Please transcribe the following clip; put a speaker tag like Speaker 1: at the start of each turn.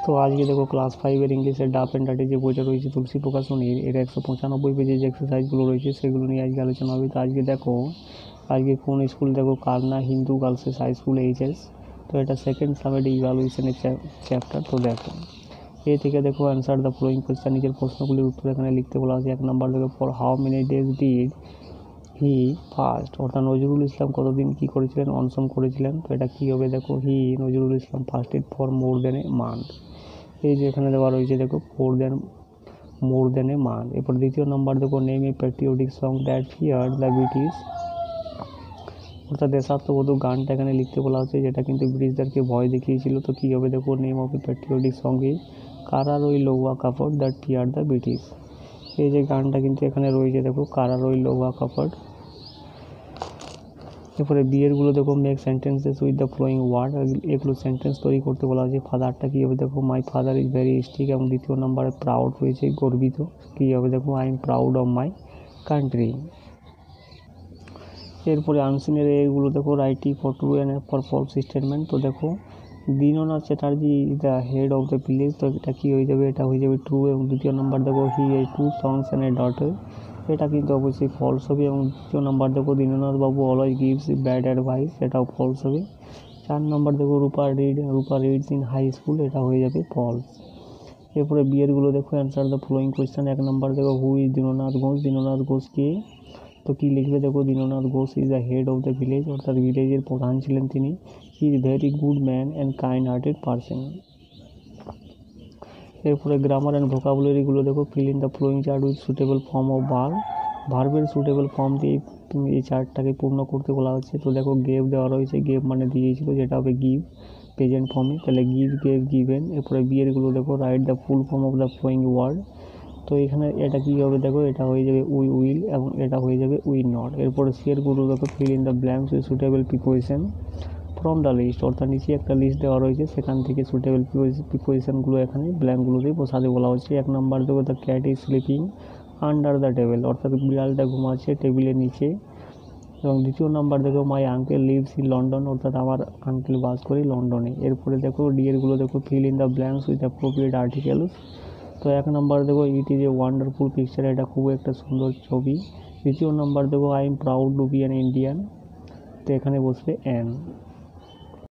Speaker 1: তো আজকে দেখো ক্লাস 5-এর ইংলিশের ডাফ অ্যান্ড ডার্টি যে বইটা রয়েছে তুলসী প্রকাশনীর, এর 195 পেজে যে এক্সারসাইজগুলো রয়েছে সেগুলো নিয়ে আজকে আলোচনা হবে। তো আজকে দেখো, আজকে কোন স্কুল দেখো, Kalna Hindu girls high school HS. তো এটা সেকেন্ড সামেড ইভ্যালুয়েশনের চ্যাপ্টার। তো দেখো এ থেকে দেখো অ্যান্সার দ্য ফলোয়িং কোয়েশ্চেন, নিজের প্রশ্নগুলির উত্তর এখানে লিখতে বলা আছে। 1 নম্বর দেখো, for how many days did he first, অর্থাৎ নজরুল ইসলাম কতদিন কী করেছিলেন, অনশন করেছিলেন। তো এটা কী হবে দেখো, Nazrul Islam fasted for more than a month. এই যে এখানে দেওয়া রয়েছে দেখো মোর দেন এ মান্থ। এরপর দ্বিতীয় নাম্বার দেখো, name a patriotic song that fear the British, অর্থাৎ দেশাত্মবোধক গানটা এখানে লিখতে বলা হচ্ছে, যেটা কিন্তু ব্রিটিশদেরকে ভয় দেখিয়েছিল। তো কী হবে দেখো, name of a patriotic song is কারার ওই লৌয়া কাপড় দ্যাট ফিয়ার দ্য ব্রিটিশ। এই যে গানটা কিন্তু এখানে রয়েছে দেখো, কারার ওই লৌয়া কাপড়। এরপরে বিয়েরগুলো দেখো, make sentences with the following word, এগুলো সেন্টেন্স তৈরি করতে বলা হয়েছে। ফাদারটা কী হবে দেখো, my father is very strict, এবং দ্বিতীয় নম্বরে প্রাউড রয়েছে, গর্বিত। কী হবে দেখো, I am proud of my country. এরপরে আনসিনের এগুলো দেখো, write T for true and for false statement. তো দেখো Dinanath Chatterjee the head of the village, তো এটা কী হয়ে যাবে, এটা হয়ে যাবে ট্রু। এবং দ্বিতীয় নম্বর দেখো, হি এ 2 sons and a daughter, এটা কিন্তু অবশ্যই ফলস হবে। এবং দ্বিতীয় নম্বর দেখো, দীননাথ বাবু অলওয়েজ গিভস ব্যাড অ্যাডভাইস, এটাও ফলস হবে। 4 নম্বর দেখো, রূপা রিডস ইন হাই স্কুল, এটা হয়ে যাবে ফলস। এরপরে বিয়েরগুলো দেখো, অ্যান্সার দ্য ফলোয়িং কোয়েশ্চেন। 1 নম্বর দেখো, হু ইজ দীননাথ ঘোষ, দীননাথ ঘোষ কে। তো কী লিখবে দেখো, Dinanath Ghosh is the head of the village, অর্থাৎ ভিলেজের প্রধান ছিলেন তিনি। He is very good man and kind hearted person. এরপরে গ্রামার অ্যান্ড ভোকাবুলারিগুলো দেখো, fill in the following chart with suitable form of verb, ভার্বের সুটেবল ফর্ম দিয়ে তুমি এই চার্টটাকে পূর্ণ করতে বলা হচ্ছে। তো দেখো গেভ দেওয়া রয়েছে, গেভ মানে দিয়েছিল, যেটা হবে গিভ প্রেজেন্ট ফর্মে, তাহলে গিভ, গেভ, গিভেন। এরপরে বিয়েরগুলো দেখো, write the full form of the following word, তো এখানে এটা কী হবে দেখো, এটা হয়ে যাবে উই উইল, এবং এটা হয়ে যাবে উই নট। এরপরে সিয়ারগুলো দেখো, fill in the blanks with suitable preposition from the list, অর্থাৎ নিচে একটা লিস্ট দেওয়া রয়েছে, সেখান থেকে সুটেবল প্রিপোজিশনগুলো এখানে ব্ল্যাঙ্কগুলোতেই বসাতে বলা হচ্ছে। 1 নম্বর দেখো, the cat is sleeping under the table, অর্থাৎ বিড়ালটা ঘুমাচ্ছে টেবিলের নিচে। এবং দ্বিতীয় নাম্বার দেখো, my uncle lives in London, অর্থাৎ আমার আঙ্কেল বাস করে লন্ডনে। এরপরে দেখো ডিএরগুলো দেখো, fill in the blanks with appropriate articles. তো 1 নম্বর দেখো, it is a wonderful picture, এটা খুব একটা সুন্দর ছবি। দ্বিতীয় নম্বর দেখো, I am proud to be an Indian, তো এখানে বসবে অ্যান।